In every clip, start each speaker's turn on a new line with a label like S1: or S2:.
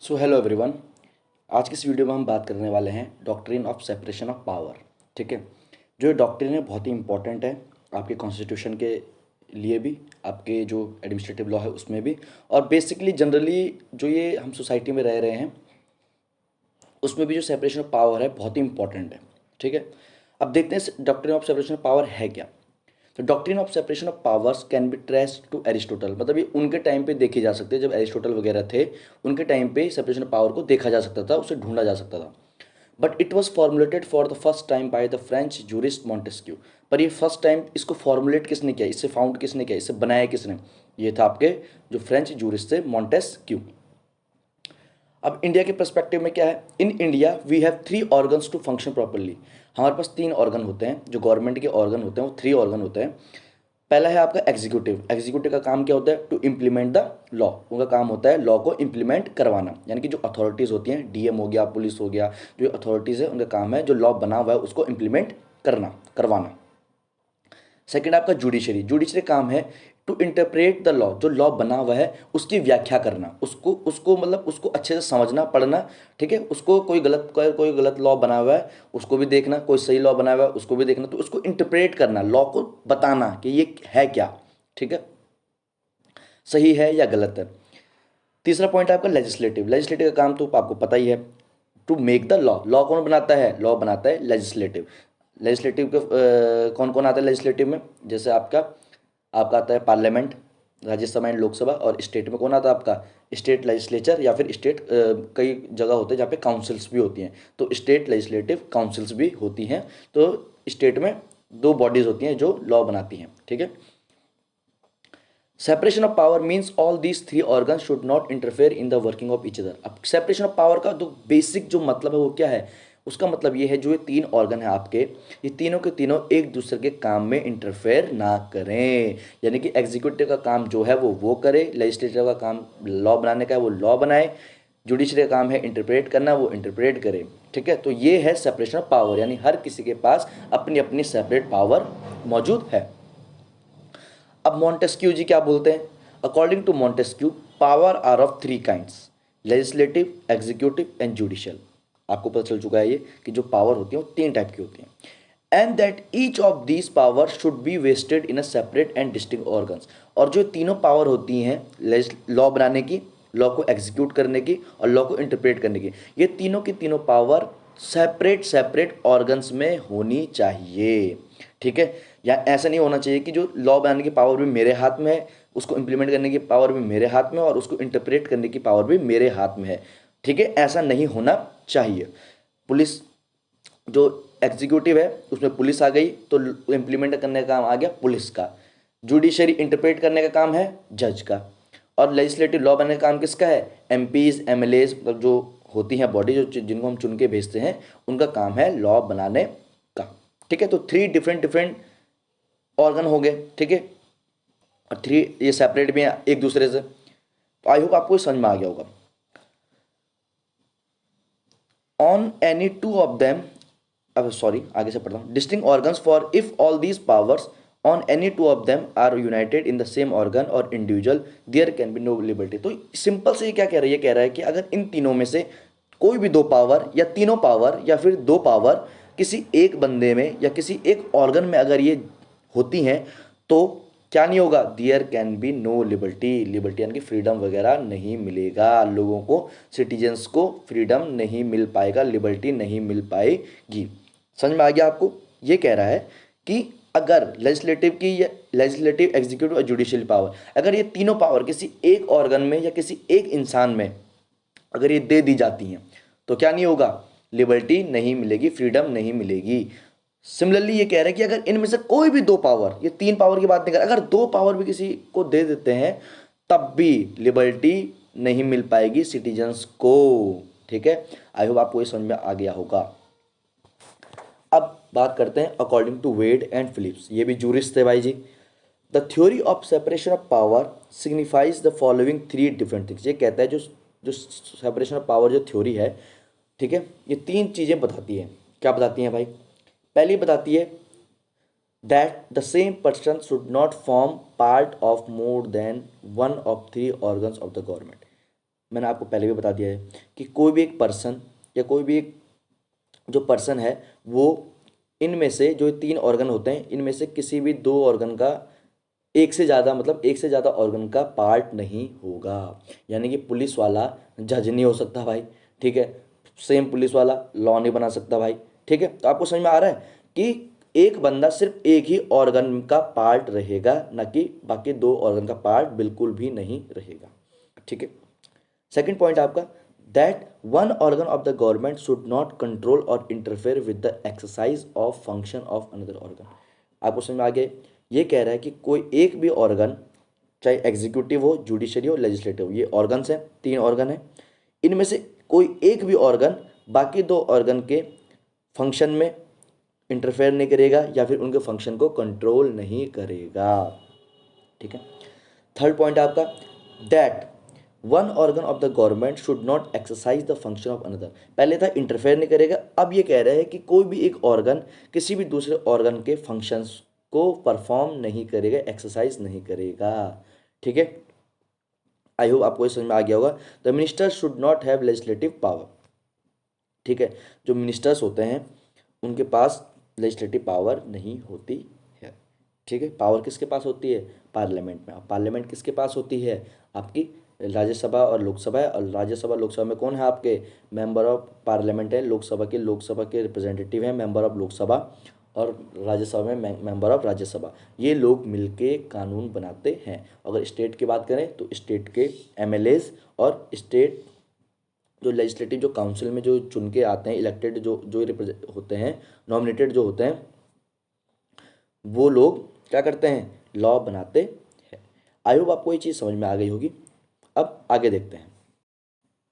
S1: Hello everyone. आज की इस वीडियो में हम बात करने वाले हैं doctrine of separation of power. ठीक है। जो ये डॉक्ट्रिन है बहुत ही इंपॉर्टेंट है आपके कॉन्स्टिट्यूशन के लिए भी, आपके जो एडमिनिस्ट्रेटिव लॉ है उसमें भी, और बेसिकली जनरली जो ये हम सोसाइटी में रह रहे हैं उसमें भी जो सेपरेशन ऑफ पावर है बहुत ही इंपॉर्टेंट है। ठीक है। अब देखते हैं doctrine of separation of power है क्या। तो doctrine of separation of powers can be traced to Aristotle, मतलब ये उनके टाइम पे देखी जा सकती है जब एरिस्टोटल वगैरह थे, उनके टाइम पे सेपरेशन ऑफ पावर को देखा जा सकता था, उसे ढूंढा जा सकता था। But it was formulated for the first time by the French jurist Montesquieu. पर ये फर्स्ट टाइम इसको फॉर्मुलेट किसने किया, इससे फाउंड किसने किया, इससे बनाया किसने? ये था आपके जो फ्रेंच जूरिस्ट थे, मॉन्टेस्क्यू। अब इंडिया के पर्सपेक्टिव में क्या है, in India we have three organs to function properly. हमारे पास तीन ऑर्गन होते हैं, जो गवर्नमेंट के ऑर्गन होते हैं वो थ्री ऑर्गन होते हैं। पहला है आपका एग्जीक्यूटिव। एग्जीक्यूटिव का काम क्या होता है? To implement the law. उनका काम होता है लॉ को इम्प्लीमेंट करवाना, यानी कि जो अथॉरिटीज़ होती हैं, डीएम हो गया, पुलिस हो गया, जो अथॉरिटीज़ है उनका काम है जो लॉ बना हुआ है उसको इम्प्लीमेंट करना, करवाना। सेकंड आपका जुडिशरी। जुडिशरी काम है टू इंटरप्रेट द लॉ, जो लॉ बना हुआ है उसकी व्याख्या करना, उसको उसको मतलब उसको अच्छे से समझना, पढ़ना। ठीक है। उसको कोई गलत लॉ बना हुआ है उसको भी देखना, कोई सही लॉ बना हुआ है उसको भी देखना, तो उसको इंटरप्रेट करना, लॉ को बताना कि ये है क्या। ठीक है, सही है या गलत है। तीसरा पॉइंट है आपका लेजिस्लेटिव। लेजिस्लेटिव का काम तो आपको पता ही है, to make the law. Law कौन बनाता है? लॉ बनाता है लेजिस्लेटिव। लेजिस्लेटिव के कौन कौन आता है लेजिस्लेटिव में? जैसे आपका आपका आता है पार्लियामेंट, राज्यसभा एंड लोकसभा, और स्टेट में कौन आता है आपका? स्टेट लेजिस्लेचर, या फिर स्टेट कई जगह होते हैं जहाँ पे काउंसिल्स भी होती हैं, तो स्टेट लेजिस्लेटिव काउंसिल्स भी होती हैं। तो स्टेट में दो बॉडीज होती हैं जो लॉ बनाती हैं। ठीक है। Separation of power means all these three organ should not interfere in the working of each other. अब सेपरेशन ऑफ पावर का जो बेसिक जो मतलब है वो क्या है? उसका मतलब ये है जो ये तीन ऑर्गन है आपके, ये तीनों के तीनों एक दूसरे के काम में इंटरफेयर ना करें। यानी कि एग्जीक्यूटिव का काम जो है वो करे, लेजिस्लेटिव का काम लॉ बनाने का है वो लॉ बनाए, जुडिशरी का काम है इंटरप्रेट करना, वो इंटरप्रेट करे। ठीक है। तो ये है सेपरेशन ऑफ पावर, यानी हर किसी के पास अपनी अपनी सेपरेट पावर मौजूद है। अब मॉन्टेस्क्यू जी क्या बोलते हैं? According to Montesquieu, power are of three kinds, legislative, executive and judicial. आपको पता चल चुका है ये कि जो पावर होती है वो तीन टाइप की होती हैं, and that each of these power should be vested in a separate and distinct organs. और जो तीनों पावर होती हैं, लॉ बनाने की, लॉ को एग्जीक्यूट करने की और लॉ को इंटरप्रेट करने की, ये तीनों की तीनों पावर सेपरेट सेपरेट ऑर्गन्स में होनी चाहिए। ठीक है। या ऐसा नहीं होना चाहिए कि जो लॉ बनाने की पावर भी मेरे हाथ में है, उसको इंप्लीमेंट करने की पावर भी मेरे हाथ में है, और उसको इंटरप्रेट करने की पावर भी मेरे हाथ में है। ठीक है, ऐसा नहीं होना चाहिए। पुलिस जो एग्जीक्यूटिव है उसमें पुलिस आ गई तो इंप्लीमेंट करने का काम आ गया पुलिस का। जुडिशरी इंटरप्रेट करने का काम है जज का। और लेजिस्लेटिव लॉ बनाने का काम किसका है? एमपीज, एमएलएज, मतलब जो होती हैं बॉडी, जो जिनको हम चुन के भेजते हैं, उनका काम है लॉ बनाने का। ठीक है। तो थ्री डिफरेंट डिफरेंट ऑर्गन हो गए। ठीक है। और थ्री ये सेपरेट भी हैं एक दूसरे से। तो आई होप आपको ये समझ में आ गया होगा। On any two of them, अब सॉरी आगे से पढ़ता हूँ, distinct organs for if all these powers on any two of them are united in the same organ और individual, there can be no liberty. तो सिंपल से ये क्या कह रहा है? ये कह रहा है कि अगर इन तीनों में से कोई भी दो पावर या तीनों पावर या फिर दो पावर किसी एक बंदे में या किसी एक ऑर्गन में अगर ये होती हैं तो क्या नहीं होगा? There can be no liberty. Liberty यानी कि फ्रीडम वगैरह नहीं मिलेगा लोगों को, सिटीजन्स को फ्रीडम नहीं मिल पाएगा, लिबर्टी नहीं मिल पाएगी। समझ में आ गया आपको? ये कह रहा है कि अगर लेजिस्लेटिव की या लेजिस्लेटिव, एग्जीक्यूटिव और जुडिशियल पावर, अगर ये तीनों पावर किसी एक ऑर्गन में या किसी एक इंसान में अगर ये दे दी जाती हैं तो क्या नहीं होगा? लिबर्टी नहीं मिलेगी, फ्रीडम नहीं मिलेगी। सिमिलरली ये कह रहे हैं कि अगर इनमें से कोई भी दो पावर, ये तीन पावर की बात नहीं कर, अगर दो पावर भी किसी को दे देते हैं तब भी लिबर्टी नहीं मिल पाएगी सिटीजन्स को। ठीक है। आई होप आपको ये समझ में आ गया होगा। अब बात करते हैं according to Wade and Phillips, ये भी जूरिस्ट थे भाई जी। The theory of separation of power signifies the following three different things. ये कहता है जो जो सेपरेशन ऑफ पावर जो थ्योरी है, ठीक है, ये तीन चीज़ें बताती है। क्या बताती हैं भाई? पहली बताती है that the same person should not form part of more than one of three organs of the government. मैंने आपको पहले भी बता दिया है कि कोई भी एक पर्सन या कोई भी एक जो पर्सन है वो इनमें से जो 3 ऑर्गन होते हैं इनमें से किसी भी 2 ऑर्गन का एक से ज़्यादा मतलब एक से ज़्यादा ऑर्गन का पार्ट नहीं होगा। यानी कि पुलिस वाला जज नहीं हो सकता भाई, ठीक है। सेम पुलिस वाला लॉ नहीं बना सकता भाई, ठीक है। तो आपको समझ में आ रहा है कि एक बंदा सिर्फ एक ही ऑर्गन का पार्ट रहेगा, ना कि बाकी 2 ऑर्गन का पार्ट बिल्कुल भी नहीं रहेगा, ठीक है। सेकंड पॉइंट आपका that one organ of the government should not control और interfere with the exercise of function of another organ. आपको समझ में आ गया, ये कह रहा है कि कोई एक भी ऑर्गन, चाहे एग्जीक्यूटिव हो, जुडिशरी हो, लेजिस्लेटिव हो, ये ऑर्गन्स हैं, 3 ऑर्गन हैं, इनमें से कोई एक भी ऑर्गन बाकी 2 ऑर्गन के फंक्शन में इंटरफेयर नहीं करेगा या फिर उनके फंक्शन को कंट्रोल नहीं करेगा, ठीक है। थर्ड पॉइंट आपका that one organ of the government should not exercise the function of another. पहले था इंटरफेयर नहीं करेगा, अब ये कह रहा है कि कोई भी एक ऑर्गन किसी भी दूसरे ऑर्गन के फंक्शंस को परफॉर्म नहीं करेगा, एक्सरसाइज नहीं करेगा, ठीक है। आई होप आपको ये समझ में आ गया होगा। The minister should not have legislative power, ठीक है। जो मिनिस्टर्स होते हैं उनके पास लेजिस्लेटिव पावर नहीं होती है, ठीक है। पावर किसके पास होती है? पार्लियामेंट में। अब पार्लियामेंट किसके पास होती है? आपकी राज्यसभा और लोकसभा है। और राज्यसभा लोकसभा में कौन है? आपके मेंबर ऑफ पार्लियामेंट है। लोकसभा के रिप्रेजेंटेटिव हैं मेंबर ऑफ लोकसभा, और राज्यसभा में मेंबर ऑफ राज्यसभा। ये लोग मिलके कानून बनाते हैं। अगर स्टेट की बात करें तो स्टेट के एमएलएज और स्टेट जो लेजिस्लेटिव जो काउंसिल में जो चुन के आते हैं, इलेक्टेड जो जो रिप्रेजेंट होते हैं, नॉमिनेटेड जो होते हैं, वो लोग क्या करते हैं? लॉ बनाते हैं। आई होप आपको ये चीज़ समझ में आ गई होगी। अब आगे देखते हैं।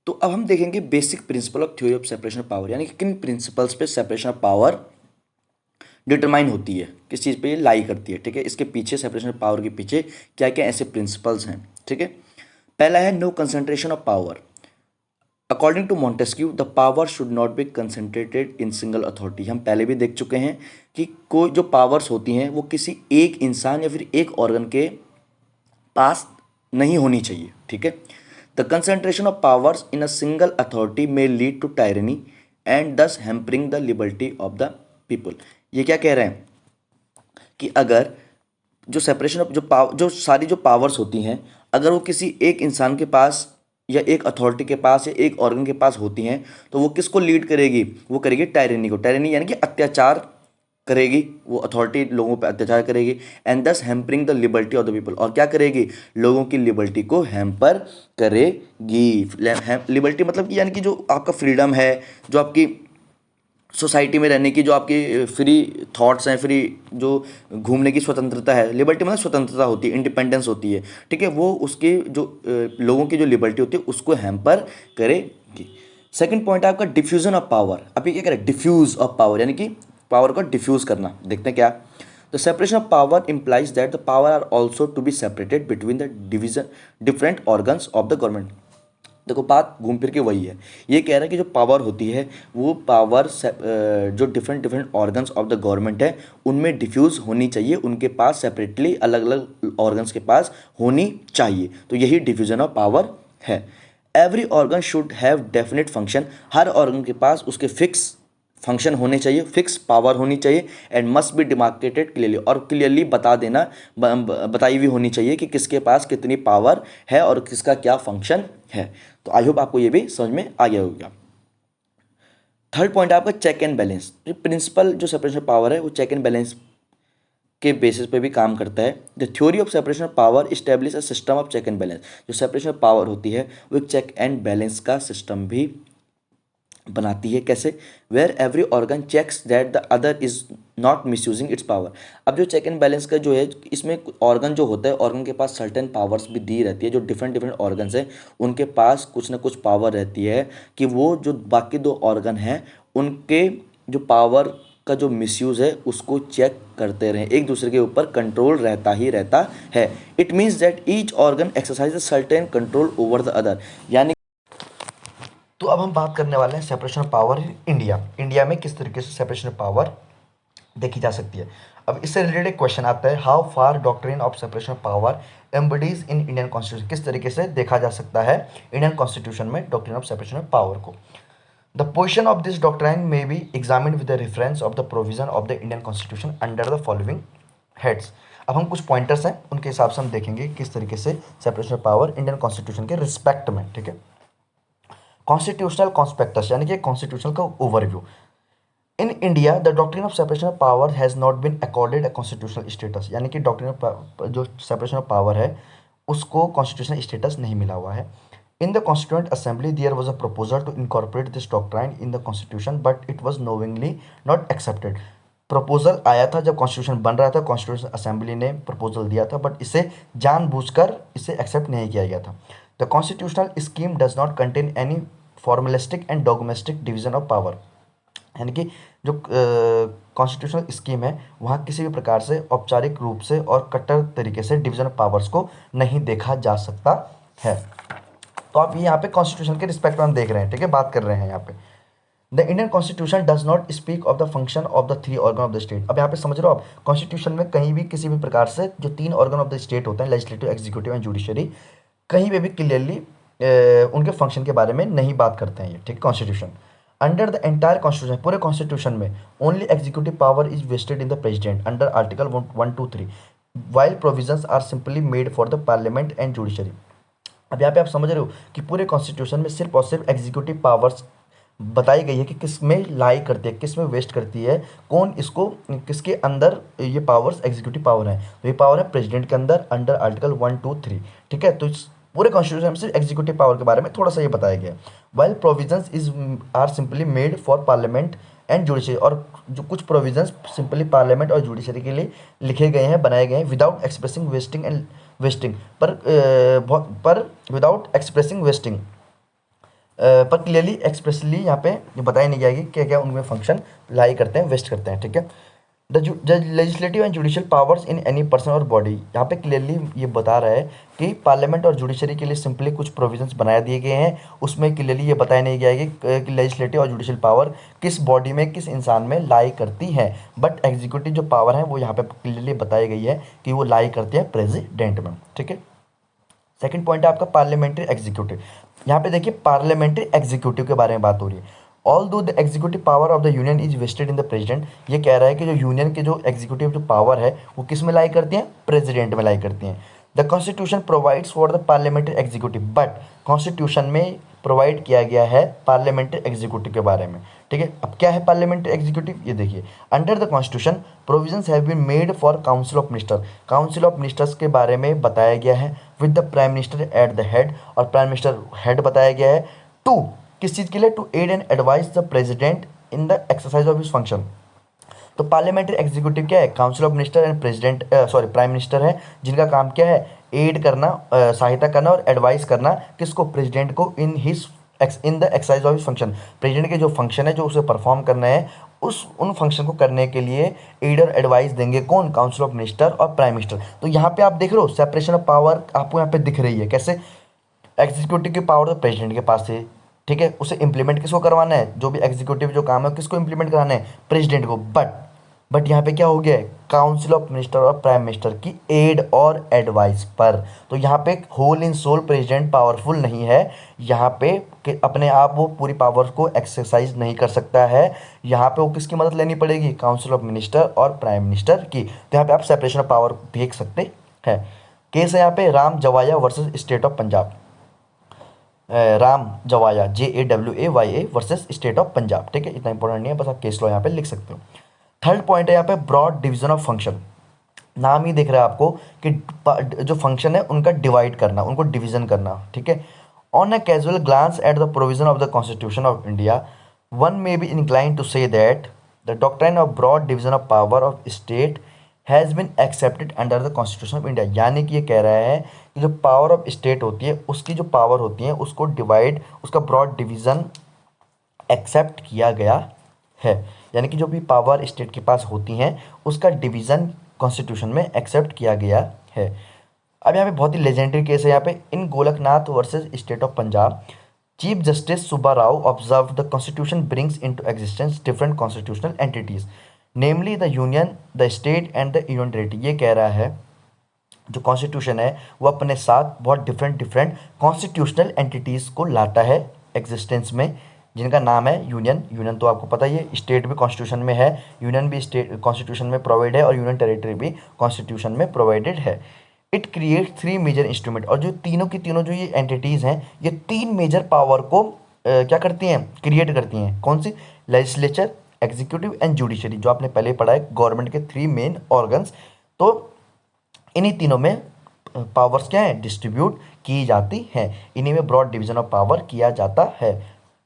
S1: तो अब हम देखेंगे basic principle of theory of separation of power, यानी कि किन प्रिंसिपल्स पे सेपरेशन ऑफ पावर डिटरमाइन होती है, किस चीज़ पे ये लाई करती है, ठीक है। इसके पीछे सेपरेशन ऑफ पावर के पीछे क्या क्या ऐसे प्रिंसिपल्स हैं, ठीक है। पहला है no concentration of power. According to Montesquieu the power should not be concentrated in single authority. हम पहले भी देख चुके हैं कि कोई जो पावर्स होती हैं वो किसी एक इंसान या फिर एक ऑर्गन के पास नहीं होनी चाहिए, ठीक है। The concentration of powers in a single authority में लीड टू टायरनी एंड दस hampering the liberty of the people. ये क्या कह रहे हैं कि अगर जो सेपरेशन ऑफ जो सारी जो पावर्स होती हैं, अगर वो किसी एक इंसान के पास या एक अथॉरिटी के पास या एक ऑर्गन के पास होती हैं, तो वो किसको लीड करेगी? वो करेगी टायरनी को। टायरनी यानी कि अत्याचार करेगी, वो अथॉरिटी लोगों पे अत्याचार करेगी। एंड दस hampering the liberty of the people, और क्या करेगी? लोगों की लिबर्टी को हैम्पर करेगी। लिबर्टी मतलब कि यानी कि जो आपका फ्रीडम है, जो आपकी सोसाइटी में रहने की जो आपकी फ्री थॉट्स हैं, फ्री जो घूमने की स्वतंत्रता है, लिबर्टी मतलब स्वतंत्रता होती है, इंडिपेंडेंस होती है, ठीक है। वो उसके जो लोगों की जो लिबर्टी होती है उसको हैम्पर करेगी। सेकंड पॉइंट है आपका डिफ्यूजन ऑफ पावर। अभी क्या करें? डिफ्यूज ऑफ पावर, यानी कि पावर को डिफ्यूज करना। देखते हैं क्या। The separation of power implies that the power are also to be separated between the division different organs of the government. देखो बात घूम फिर के वही है। ये कह रहा है कि जो पावर होती है वो पावर जो different different organs of the government है उनमें डिफ्यूज़ होनी चाहिए, उनके पास सेपरेटली अलग अलग ऑर्गन्स के पास होनी चाहिए। तो यही डिफ्यूजन ऑफ पावर है। Every organ should have definite function. Her organ के पास उसके फिक्स फंक्शन होने चाहिए, फिक्स पावर होनी चाहिए। And must be demarcated clearly, और क्लियरली बता देना, बताई हुई होनी चाहिए कि किसके पास कितनी पावर है और किसका क्या फंक्शन है। तो आई होप आपको ये भी समझ में आ गया होगा। थर्ड पॉइंट आपका चेक एंड बैलेंस। प्रिंसिपल जो सेपरेशन ऑफ पावर है वो चेक एंड बैलेंस के बेसिस पे भी काम करता है। The theory of separation of power establish a system of check and balance. जो सेपरेशन ऑफ पावर होती है वो एक चेक एंड बैलेंस का सिस्टम भी बनाती है। कैसे? Where every organ checks that the other is not misusing its power. अब जो चेक एंड बैलेंस का जो है, इसमें ऑर्गन जो होता है, ऑर्गन के पास सर्टेन पावर्स भी दी रहती है। जो डिफरेंट डिफरेंट ऑर्गन्स हैं उनके पास कुछ ना कुछ पावर रहती है कि वो जो बाकी 2 ऑर्गन हैं उनके जो पावर का जो मिसयूज़ है उसको चेक करते रहें, एक दूसरे के ऊपर कंट्रोल रहता ही रहता है। It means that each organ exercise certain control over the other. यानी तो अब हम बात करने वाले हैं separation of power in India. India में किस तरीके से सेपरेशन ऑफ पावर
S2: देखी जा सकती है। अब इससे रिलेटेड एक क्वेश्चन आता है, how far doctrine of separation of power embodies in Indian constitution, किस तरीके से देखा जा सकता है इंडियन कॉन्स्टिट्यूशन में doctrine of separation of power को। The position of this doctrine may be examined with the reference of the provision of the Indian constitution under the following heads. अब हम कुछ पॉइंटर्स हैं उनके हिसाब से हम देखेंगे किस तरीके से separation of power Indian constitution के रिस्पेक्ट में, ठीक है। कॉन्स्टिट्यूशनल कॉन्स्पेक्टस यानी कि कॉन्स्टिट्यूशन का overview. In India the doctrine of separation of power has not been accorded a constitutional status, यानी कि डॉक्ट्रिन ऑफ जो सेपरेशन ऑफ पावर है उसको कॉन्स्टिट्यूशनल स्टेटस नहीं मिला हुआ है। In the constituent assembly there was a proposal to incorporate this doctrine in the constitution but it was knowingly not accepted. Proposal आया था जब कॉन्स्टिट्यूशन बन रहा था, कॉन्स्टिट्यूशन असेंबली ने प्रपोजल दिया था, बट इसे जानबूझकर इसे एक्सेप्ट नहीं किया गया था। The constitutional scheme does not contain any formalistic and dogmatic division of power, यानी कि जो कॉन्स्टिट्यूशनल स्कीम है वहाँ किसी भी प्रकार से औपचारिक रूप से और कट्टर तरीके से डिवीजन ऑफ पावर्स को नहीं देखा जा सकता है। तो आप यहाँ पे कॉन्स्टिट्यूशन के रिस्पेक्ट में हम देख रहे हैं, ठीक है, बात कर रहे हैं यहाँ पे। The Indian constitution does not speak of the function of the three organ of the state. अब यहाँ पे समझ रहे हो आप, कॉन्स्टिट्यूशन में कहीं भी किसी भी प्रकार से जो तीन ऑर्गन ऑफ द स्टेट होते हैं, लेजिस्लेटिव, एग्जीक्यूटिव एंड जुडिशरी, कहीं पे भी क्लियरली उनके फंक्शन के बारे में नहीं बात करते हैं ये, ठीक, constitution. Under the entire constitution, पूरे कॉन्स्टिट्यूशन में only executive power is vested in the president under article 123 while provisions are simply made for the parliament and judiciary. अब यहाँ पे आप समझ रहे हो कि पूरे कॉन्स्टिट्यूशन में सिर्फ और सिर्फ एग्जीक्यूटिव पावर्स बताई गई है कि किस में लाई करती है, किस में वेस्ट करती है, कौन इसको, किसके अंदर ये पावर्स एग्जीक्यूटिव पावर है। तो ये पावर है प्रेसिडेंट के अंदर अंडर आर्टिकल 123, ठीक है। तो इस पूरे कॉन्स्टिट्यूशन में सिर्फ एग्जीक्यूटिव पावर के बारे में थोड़ा सा ये बताया गया है। While provisions is are simply made for parliament and judiciary, और जो कुछ प्रोविजंस सिंपली पार्लियामेंट और जुडिशरी के लिए लिखे गए हैं, बनाए गए हैं, without expressing vesting and vesting power without expressing vesting power clearly expressly यहाँ पे ये बताया नहीं गया कि क्या क्या उनमें फंक्शन लाई करते हैं, वेस्ट करते हैं, ठीक है। The legislative and judicial powers in any person और बॉडी, यहाँ पे क्लियरली ये बता रहा है कि पार्लियामेंट और जुडिशरी के लिए सिंपली कुछ प्रोविजंस बना दिए गए हैं, उसमें क्लियरली ये बताया नहीं गया है कि लेजिस्लेटिव और जुडिशियल पावर किस बॉडी में, किस इंसान में लाई करती है। बट एग्जीक्यूटिव जो पावर है वो यहाँ पे क्लियरली बताई गई है कि वो लाई करती है प्रेसिडेंट में, ठीक है। सेकंड पॉइंट है आपका पार्लियामेंट्री एग्जीक्यूटिव। यहाँ पे देखिए पार्लियामेंट्री एग्जीक्यूटिव के बारे में बात हो रही है। Although the executive power of the union is vested in the president, ये कह रहा है कि जो यूनियन के जो एग्जीक्यूटिव जो पावर है वो किस में लाई करती हैं, प्रेसिडेंट में लाई करती हैं। The constitution provides for the parliamentary executive, but constitution में प्रोवाइड किया गया है पार्लियामेंट्री एग्जीक्यूटिव के बारे में, ठीक है। अब क्या है पार्लियामेंट्री एग्जीक्यूटिव, ये देखिए, under the constitution provisions have been made for council of minister, council of ministers के बारे में बताया गया है, with the prime minister at the head, और प्राइम मिनिस्टर हेड बताया गया है, टू किस चीज़ के लिए, to aid and advise the president in the exercise of his function. तो पार्लियामेंट्री एग्जीक्यूटिव क्या है, council of minister and president, sorry prime minister है, जिनका काम क्या है, एड करना, सहायता करना और एडवाइस करना किसको, प्रेसिडेंट को, इन the exercise of his function. President के जो फंक्शन है जो उसे परफॉर्म करना है, उन फंक्शन को करने के लिए एड और एडवाइस देंगे कौन, काउंसिल ऑफ मिनिस्टर और प्राइम मिनिस्टर। तो यहाँ पे आप देख रहे हो सेपरेशन ऑफ पावर आपको यहाँ पे दिख रही है, कैसे एग्जीक्यूटिव की पावर तो प्रेसिडेंट के पास है, ठीक है, उसे इंप्लीमेंट किसको करवाना है, जो भी एग्जीक्यूटिव जो काम है किसको इंप्लीमेंट कराना है, प्रेसिडेंट को। बट यहाँ पे क्या हो गया है, काउंसिल ऑफ मिनिस्टर और प्राइम मिनिस्टर की एड और एडवाइस पर। तो यहाँ पे होल इन सोल प्रेसिडेंट पावरफुल नहीं है, यहाँ पे कि अपने आप वो पूरी पावर को एक्सरसाइज नहीं कर सकता है, यहाँ पे वो किसकी मदद लेनी पड़ेगी, काउंसिल ऑफ मिनिस्टर और प्राइम मिनिस्टर की। तो यहाँ पे आप सेपरेशन ऑफ पावर देख सकते हैं। केस है यहाँ पे Ram Jawaya versus state of Punjab, Ram Jawaya JAWAYA versus state of Punjab, ठीक है, इतना इंपॉर्टेंट नहीं है, बस आप केस लो यहाँ पे लिख सकते हो। थर्ड पॉइंट है यहाँ पे ब्रॉड डिवीजन ऑफ फंक्शन, नाम ही दिख रहा है आपको कि जो फंक्शन है उनका डिवाइड करना, उनको डिवीजन करना, ठीक है। On a casual glance at the provision of the constitution of India one may be incline to say that the doctrine of broad division of power of state has been accepted under the constitution of India, यानी कि ये कह रहा है कि जो power of state होती है उसकी जो पावर होती है उसको डिवाइड, उसका ब्रॉड डिवीज़न एक्सेप्ट किया गया है, यानी कि जो भी पावर स्टेट के पास होती हैं उसका डिवीज़न कॉन्स्टिट्यूशन में एक्सेप्ट किया गया है। अब यहाँ पे बहुत ही लेजेंडरी केस है यहाँ पे, in Golaknath versus state of Punjab chief justice Subba Rao observe the constitution brings into existence different constitutional entities, namely the union, the state and the union territory. ये कह रहा है जो कॉन्स्टिट्यूशन है वो अपने साथ बहुत डिफरेंट डिफरेंट कॉन्स्टिट्यूशनल एंटिटीज़ को लाता है एग्जिस्टेंस में, जिनका नाम है यूनियन। यूनियन तो आपको पता ही है, स्टेट भी कॉन्स्टिट्यूशन में है, यूनियन भी स्टेट कॉन्स्टिट्यूशन में प्रोवाइड है, और यूनियन टेरिटरी भी कॉन्स्टिट्यूशन में प्रोवाइडेड है। It create three major instrument, और जो तीनों की तीनों जो ये एंटिटीज़ हैं ये तीन मेजर पावर को क्या करती हैं, क्रिएट करती हैं। कौन सी? लेजिस्लेचर, एग्जीक्यूटिव एंड जुडिशरी, जो आपने पहले पढ़ा है, गवर्नमेंट के थ्री मेन ऑर्गन्स। तो इन्हीं तीनों में पावर्स क्या है, डिस्ट्रीब्यूट की जाती हैं, इन्हीं में ब्रॉड डिवीजन ऑफ पावर किया जाता है।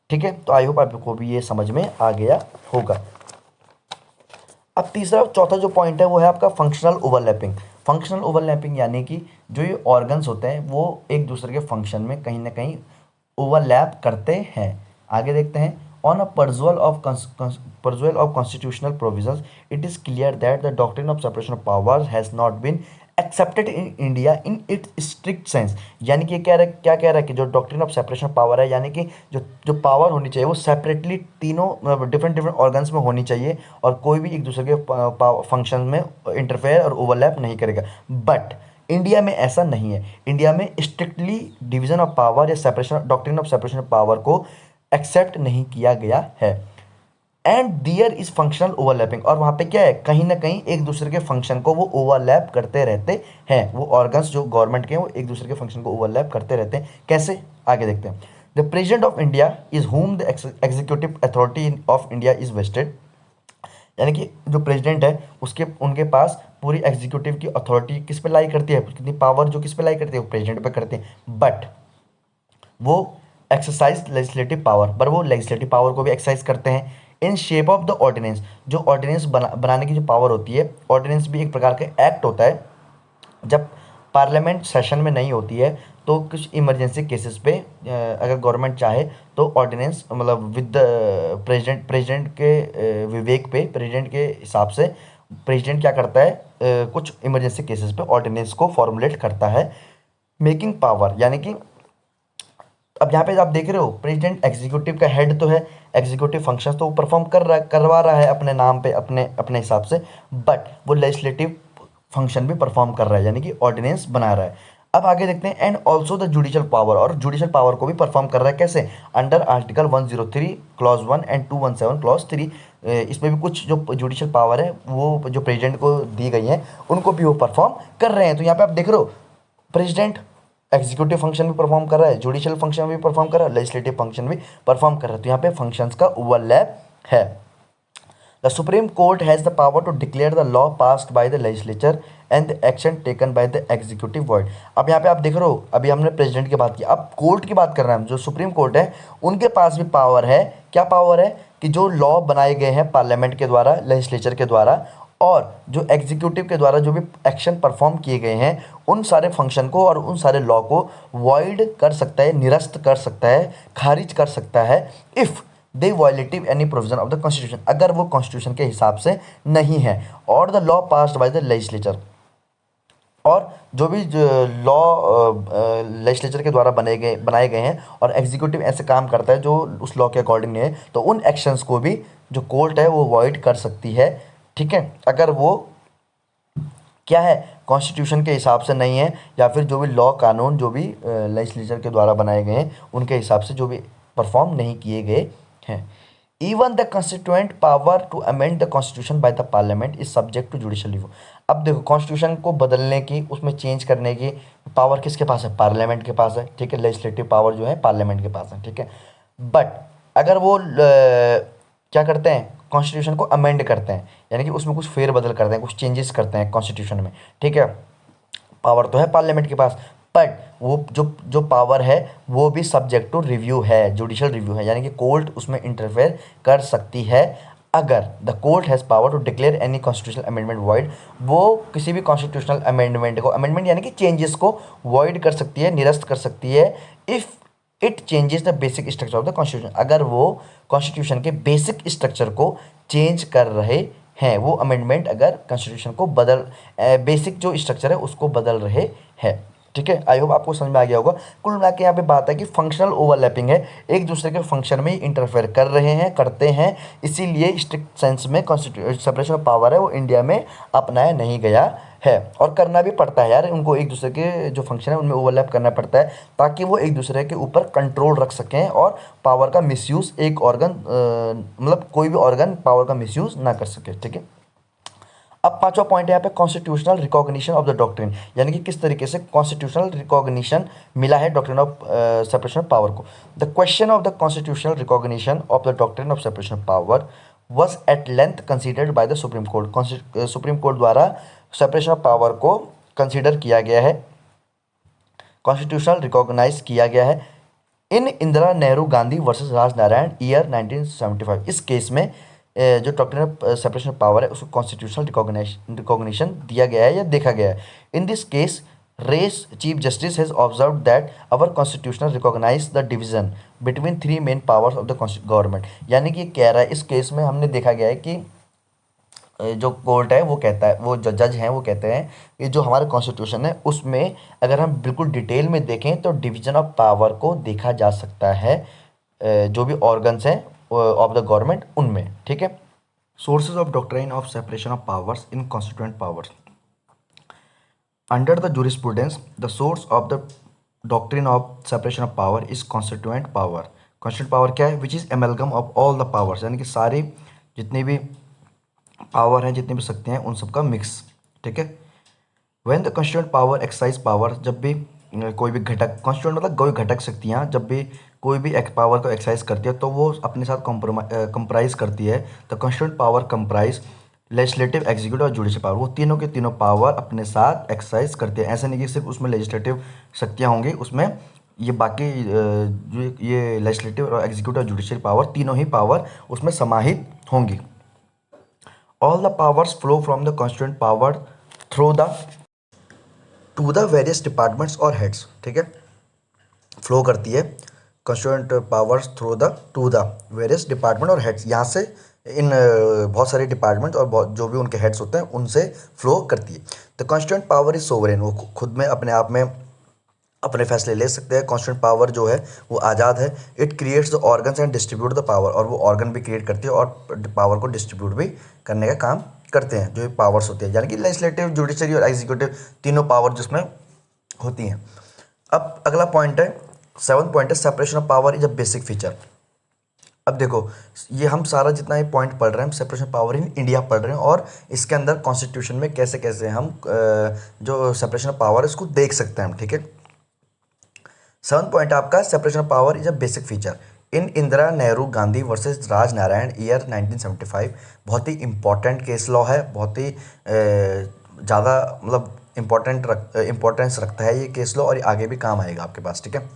S2: ठीक है, तो आई होप आपको भी ये समझ में आ गया होगा। अब तीसरा चौथा जो पॉइंट है वो है आपका फंक्शनल ओवरलैपिंग। फंक्शनल ओवरलैपिंग यानी कि जो ये ऑर्गन्स होते हैं वो एक दूसरे के फंक्शन में कहीं ना कहीं ओवरलैप करते हैं। आगे देखते हैं। On a perusal of constitutional provisions, it is clear that the doctrine of separation of powers has not been accepted in India in its strict sense। यानी कि क्या कह रहा है कि जो doctrine of separation of power है, यानी कि जो जो पावर होनी चाहिए वो सेपरेटली तीनों डिफरेंट डिफरेंट ऑर्गन्स में होनी चाहिए, और कोई भी एक दूसरे के फंक्शन में इंटरफेयर और ओवरलैप नहीं करेगा। बट इंडिया में ऐसा नहीं है। इंडिया में स्ट्रिक्टली डिवीजन ऑफ पावर या separation, doctrine of separation of power को एक्सेप्ट नहीं किया गया है। And their is functional overlapping, और वहाँ पे क्या है, कहीं ना कहीं एक दूसरे के फंक्शन को वो ओवरलैप करते रहते हैं। वो ऑर्गन्स जो गवर्नमेंट के हैं वो एक दूसरे के फंक्शन को ओवरलैप करते रहते हैं। कैसे? आगे देखते हैं। The president of India is whom the executive authority of India is vested. यानी कि जो प्रेसिडेंट है उसके उनके पास पूरी एग्जीक्यूटिव की अथॉरिटी किस पे लाई करती है, कितनी पावर जो किस पे लाई करती है, वो प्रेसिडेंट पे करते हैं। बट वो एक्सरसाइज लेजिस्लेटिव पावर, पर वो लेजिस्लेटिव पावर को भी एक्सरसाइज करते हैं in shape of the ordinance. जो ऑर्डिनेंस बनाने की जो पावर होती है, ऑर्डिनेंस भी एक प्रकार का एक्ट होता है। जब पार्लियामेंट सेशन में नहीं होती है तो कुछ इमरजेंसी केसेस पे अगर गवर्नमेंट चाहे तो ऑर्डिनेंस, मतलब विद प्रेसिडेंट के विवेक पे, प्रेसिडेंट के हिसाब से प्रेसिडेंट क्या करता है, कुछ इमरजेंसी केसेस पे ऑर्डिनेंस को फॉर्मुलेट करता है। मेकिंग पावर, यानी कि अब यहाँ पे आप देख रहे हो प्रेसिडेंट एग्जीक्यूटिव का हेड तो है, एग्जीक्यूटिव फंक्शंस तो वो परफॉर्म करवा रहा है अपने नाम पे, अपने हिसाब से, बट वो लेजिस्लेटिव फंक्शन भी परफॉर्म कर रहा है, यानी कि ऑर्डिनेंस बना रहा है। अब आगे देखते हैं। And also the judicial power, और जुडिशियल पावर को भी परफॉर्म कर रहा है। कैसे? Under article 103 clause 1 and 217 clause 3। इसमें भी कुछ जो जुडिशियल पावर है वो जो प्रेसिडेंट को दी गई है उनको भी वो परफॉर्म कर रहे हैं। तो यहाँ पे आप देख रहे हो प्रेसिडेंट एग्जीक्यूटिव फंक्शन भी परफॉर्म कर रहा है, जुडिशियल फंक्शन भी परफॉर्म कर रहा है, लेजिस्लेटिव फंक्शन भी परफॉर्म कर रहा है। तो यहाँ पे फंक्शंस का ओवरलैप है। The supreme court has the power to declare the law passed by the legislature and the action taken by the executive void. अब यहाँ पे आप देख रहे हो, अभी हमने प्रेसिडेंट की बात की, अब कोर्ट की बात कर रहे हैं हम। जो सुप्रीम कोर्ट है उनके पास भी पावर है। क्या पावर है? कि जो लॉ बनाए गए हैं पार्लियामेंट के द्वारा, लेजिस्लेचर के द्वारा, और जो एग्जीक्यूटिव के द्वारा जो भी एक्शन परफॉर्म किए गए हैं, उन सारे फंक्शन को और उन सारे लॉ को वॉइड कर सकता है, निरस्त कर सकता है, खारिज कर सकता है, if they violative any provision of the constitution, अगर वो कॉन्स्टिट्यूशन के हिसाब से नहीं है, और the law passed by the legislature, और जो भी लॉ लेजिस्लेचर के द्वारा बनाए गए हैं और एग्जीक्यूटिव ऐसे काम करता है जो उस लॉ के अकॉर्डिंग नहीं है, तो उन एक्शंस को भी जो कोर्ट है वो वॉइड कर सकती है। ठीक है, अगर वो क्या है, कॉन्स्टिट्यूशन के हिसाब से नहीं है, या फिर जो भी लॉ कानून जो भी लेजिस्लेचर के द्वारा बनाए गए हैं उनके हिसाब से जो भी परफॉर्म नहीं किए गए हैं। Even the constituent power to amend the constitution by the parliament is subject to judicial review. अब देखो, कॉन्स्टिट्यूशन को बदलने की, उसमें चेंज करने की पावर किसके पास है? पार्लियामेंट के पास है। ठीक है, लेजिस्लेटिव पावर जो है पार्लियामेंट के पास है। ठीक है, बट अगर वो क्या करते हैं, कॉन्स्टिट्यूशन को अमेंड करते हैं, यानी कि उसमें कुछ फेरबदल करते हैं, कुछ चेंजेस करते हैं कॉन्स्टिट्यूशन में। ठीक है, पावर तो है पार्लियामेंट के पास, बट वो जो पावर है वो भी सब्जेक्ट टू रिव्यू है, जुडिशियल रिव्यू है, यानी कि कोर्ट उसमें इंटरफेयर कर सकती है। अगर the court has power to declare any constitutional amendment void, वो किसी भी कॉन्स्टिट्यूशनल अमेंडमेंट को, अमेंडमेंट यानी कि चेंजेस को वॉइड कर सकती है, निरस्त कर सकती है, if it changes the basic structure of the constitution, अगर वो कॉन्स्टिट्यूशन के बेसिक स्ट्रक्चर को चेंज कर रहे हैं, वो अमेंडमेंट अगर कॉन्स्टिट्यूशन को बेसिक जो स्ट्रक्चर है उसको बदल रहे हैं। ठीक है, आई होप आपको समझ में आ गया होगा। कुल मिला के यहाँ पे बात है कि फंक्शनल ओवरलैपिंग है, एक दूसरे के फंक्शन में इंटरफेयर कर रहे हैं, करते हैं, इसीलिए स्ट्रिक्ट सेंस में सेपरेशन ऑफ पावर है वो इंडिया में अपनाया नहीं गया है। और करना भी पड़ता है यार, उनको एक दूसरे के जो फंक्शन है उनमें ओवरलैप करना पड़ता है ताकि वो एक दूसरे के ऊपर कंट्रोल रख सकें और पावर का मिसयूज़ एक ऑर्गन मतलब कोई भी ऑर्गन पावर का मिसयूज़ ना कर सके। ठीक है, अब पांचवा पॉइंट है यहाँ पे constitutional recognition of the doctrine, यानी कि किस तरीके से कॉन्स्टिट्यूशनल रिकॉग्निशन मिला है doctrine of separation of power को। The question of the constitutional recognition of the doctrine of separation of power was at length considered by the supreme court. Supreme court द्वारा separation of power को consider किया गया है, constitutional recognize किया गया है in Indira Nehru Gandhi versus Rajnarayan year 1975। इस case में जो doctrine of separation of power है उसको कॉन्स्टिट्यूशनल रिकॉग्निशन दिया गया है या देखा गया है। इन दिस केस रेस chief justice has observe that our constitutional recognise the division between three main powers of the government, यानी कि कह रहा है इस केस में हमने देखा गया है कि जो कोर्ट है वो कहता है, वो जो जज हैं वो कहते हैं कि जो हमारा कॉन्स्टिट्यूशन है उसमें अगर हम बिल्कुल डिटेल में देखें तो डिवीजन ऑफ पावर को देखा जा सकता है जो भी ऑर्गन्स हैं ऑफ द गवर्नमेंट उनमें। ठीक है, sources of doctrine of separation of powers in constituent powers under the jurisprudence the source of the doctrine of separation of power is constituent power. Constituent power क्या है? Which is amalgam of all the powers, यानी कि सारी जितनी भी power हैं, जितनी भी शक्तियाँ हैं, उन सबका मिक्स। ठीक है, when the constituent power excise power, जब भी कोई भी घटक, कॉन्स्टिट्यूएंट मतलब कोई घटक शक्तियाँ जब भी कोई भी एक पावर को एक्साइज करती है तो वो अपने साथ कंप्राइज करती है। The constituent power comprise legislative, executive और जुडिशियल पावर, वो तीनों के तीनों पावर अपने साथ एक्साइज करती है। ऐसा नहीं कि सिर्फ उसमें लेजिस्लेटिव शक्तियाँ होंगी, उसमें ये बाकी जो ये लेजिस्लेटिव और एग्जीक्यूटिव और जुडिशियल पावर तीनों ही पावर उसमें समाहित होंगी। All the powers flow from the constituent power through the two the various departments और हेड्स। ठीक है, फ्लो करती है constituent powers through the two the various department और हेड्स, यहाँ से इन बहुत सारे डिपार्टमेंट और बहुत जो भी उनके हेड्स होते हैं उनसे फ्लो करती है। The constituent power is sovereign, वो खुद में अपने आप में अपने फैसले ले सकते हैं। कॉन्स्टिट्यूएंट पावर जो है वो आज़ाद है। It creates the organs and distribute the power, और वो ऑर्गन भी क्रिएट करती है और पावर को डिस्ट्रीब्यूट भी करने का काम करते हैं जो पावर्स होती है, यानी कि लेजिस्लेटिव, जुडिशरी और एग्जीक्यूटिव तीनों पावर जिसमें होती हैं। अब अगला पॉइंट है, 7th पॉइंट है separation of power is a basic feature. अब देखो ये हम सारा जितना ये पॉइंट पढ़ रहे हैं हम सेपरेशन पावर इन इंडिया पढ़ रहे हैं और इसके अंदर कॉन्स्टिट्यूशन में कैसे कैसे हम जो सेपरेशन ऑफ पावर है उसको देख सकते हैं हम। ठीक है, 7th पॉइंट आपका separation of power is a basic feature in Indira Nehru Gandhi versus Raj Narayan year 1975। बहुत ही इंपॉर्टेंट केस लॉ है, बहुत ही ज़्यादा मतलब इम्पोर्टेंस रखता है ये केस लॉ और ये आगे भी काम आएगा आपके पास। ठीक है,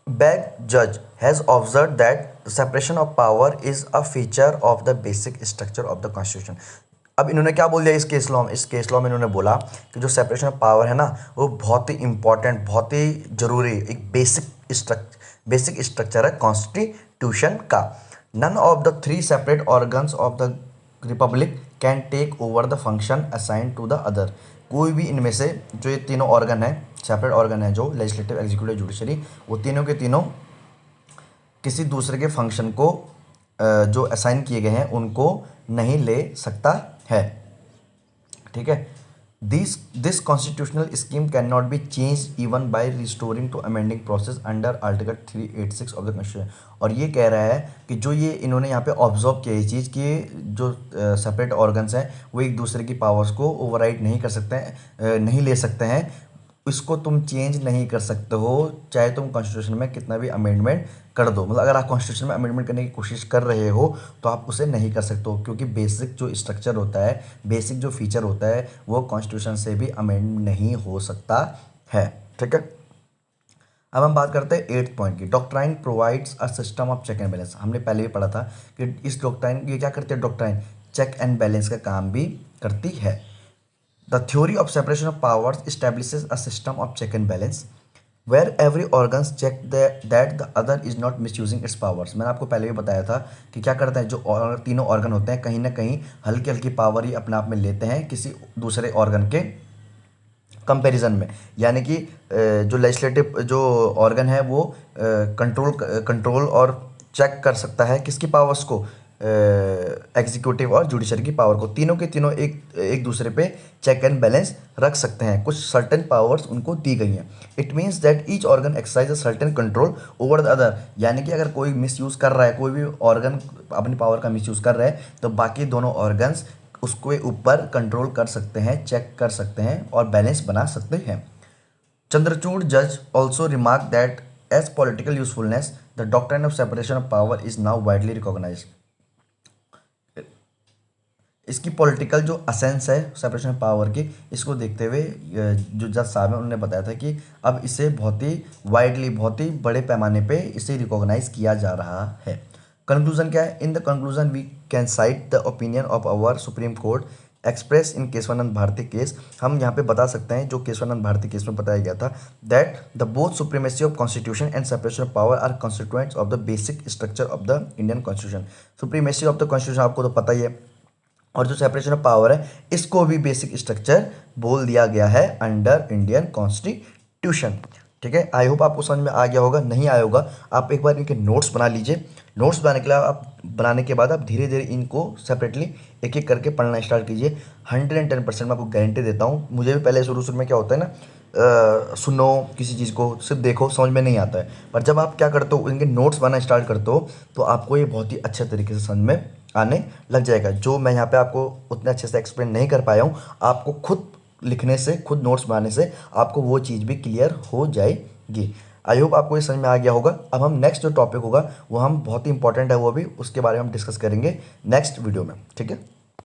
S2: Beg judge has observed that separation of power is a feature of the basic structure of the constitution। अब इन्होंने क्या बोल दिया इस केस लॉ में? इस केस लॉ में इन्होंने बोला कि जो सेपरेशन ऑफ पावर है ना वो बहुत ही इंपॉर्टेंट, बहुत ही जरूरी एक बेसिक स्ट्रक्चर है कॉन्स्टिट्यूशन का। None of the three separate organs of the republic can take over the function assign to the other. कोई भी इनमें से जो ये तीनों ऑर्गन है, सेपरेट ऑर्गन है जो लेजिस्लेटिव, एग्जीक्यूटिव, जुडिशरी, वो तीनों के तीनों किसी दूसरे के फंक्शन को जो असाइन किए गए हैं उनको नहीं ले सकता है। ठीक है, this constitutional scheme can not be change even by restoring to amending process under article 386 of the constitution. और ये कह रहा है कि जो ये इन्होंने यहाँ पे ऑब्जर्व किया ये चीज़ कि जो सेपरेट ऑर्गन्स हैं वो एक दूसरे की पावर्स को ओवरराइड नहीं कर सकते हैं, नहीं ले सकते हैं, इसको तुम चेंज नहीं कर सकते हो चाहे तुम कॉन्स्टिट्यूशन में कितना भी अमेंडमेंट कर दो। मतलब अगर आप कॉन्स्टिट्यूशन में अमेंडमेंट करने की कोशिश कर रहे हो तो आप उसे नहीं कर सकते हो, क्योंकि बेसिक जो स्ट्रक्चर होता है, बेसिक जो फीचर होता है वो कॉन्स्टिट्यूशन से भी अमेंड नहीं हो सकता है। ठीक है, अब हम बात करते हैं 8th पॉइंट की। Doctrine provides a system of check and balance. हमने पहले भी पढ़ा था कि इस डॉक्ट्राइन, ये क्या करती है डॉक्ट्राइन? चेक एंड बैलेंस का काम भी करती है। The theory of separation of powers establishes a system of check and balance where every organs check that the other is not misusing its powers। मैंने आपको पहले भी बताया था कि क्या करता है, जो तीनों ऑर्गन होते हैं कहीं ना कहीं हल्की हल्की पावर ही अपने आप में लेते हैं किसी दूसरे ऑर्गन के कंपैरिजन में, यानी कि जो लेजिस्लेटिव जो ऑर्गन है वो कंट्रोल और चेक कर सकता है किसकी पावर्स को, एग्जीक्यूटिव और जुडिशरी की पावर को। तीनों के तीनों एक एक दूसरे पे चेक एंड बैलेंस रख सकते हैं, कुछ सर्टेन पावर्स उनको दी गई हैं। It means that each organ exercise a certain control over the other, यानी कि अगर कोई मिसयूज़ कर रहा है, कोई भी ऑर्गन अपनी पावर का मिसयूज़ कर रहा है, तो बाकी दोनों ऑर्गन्स उसके ऊपर कंट्रोल कर सकते हैं, चेक कर सकते हैं और बैलेंस बना सकते हैं। Chandrachud judge also remarked that as political usefulness, the doctrine of separation of power is now widely recognized. इसकी पॉलिटिकल जो असेंस है सेपरेशन ऑफ पावर की, इसको देखते हुए जो जज साहब हैं उन्होंने बताया था कि अब इसे बहुत ही वाइडली, बहुत ही बड़े पैमाने पे इसे रिकॉग्नाइज किया जा रहा है। कंक्लूजन क्या है? In the conclusion we can cite the opinion of our supreme court express in Kesavananda Bharati case. हम यहाँ पे बता सकते हैं जो केशवानंद भारती केस में बताया गया था, that the both supremacy of constitution and separation of power are constituents of the basic structure of the Indian constitution. Supremacy of the constitution आपको तो पता ही है, और जो सेपरेशन ऑफ पावर है इसको भी बेसिक स्ट्रक्चर बोल दिया गया है अंडर इंडियन कॉन्स्टिट्यूशन। ठीक है, आई होप आपको समझ में आ गया होगा। नहीं आया होगा आप एक बार इनके नोट्स बना लीजिए। नोट्स बनाने के बाद आप धीरे धीरे इनको सेपरेटली एक एक करके पढ़ना स्टार्ट कीजिए। 110% मैं आपको गारंटी देता हूँ। मुझे भी पहले शुरू शुरू में क्या होता है ना, सुनो किसी चीज़ को, सिर्फ देखो, समझ में नहीं आता है, पर जब आप क्या करते हो, इनके नोट्स बनाना स्टार्ट करते हो, तो आपको ये बहुत ही अच्छे तरीके से समझ में आने लग जाएगा। जो मैं यहाँ पे आपको उतने अच्छे से एक्सप्लेन नहीं कर पाया हूँ, आपको खुद लिखने से, खुद नोट्स बनाने से आपको वो चीज़ भी क्लियर हो जाएगी। आई होप आपको ये समझ में आ गया होगा। अब हम नेक्स्ट जो टॉपिक होगा वो हम बहुत ही इंपॉर्टेंट है, वो भी उसके बारे में हम डिस्कस करेंगे नेक्स्ट वीडियो में। ठीक है।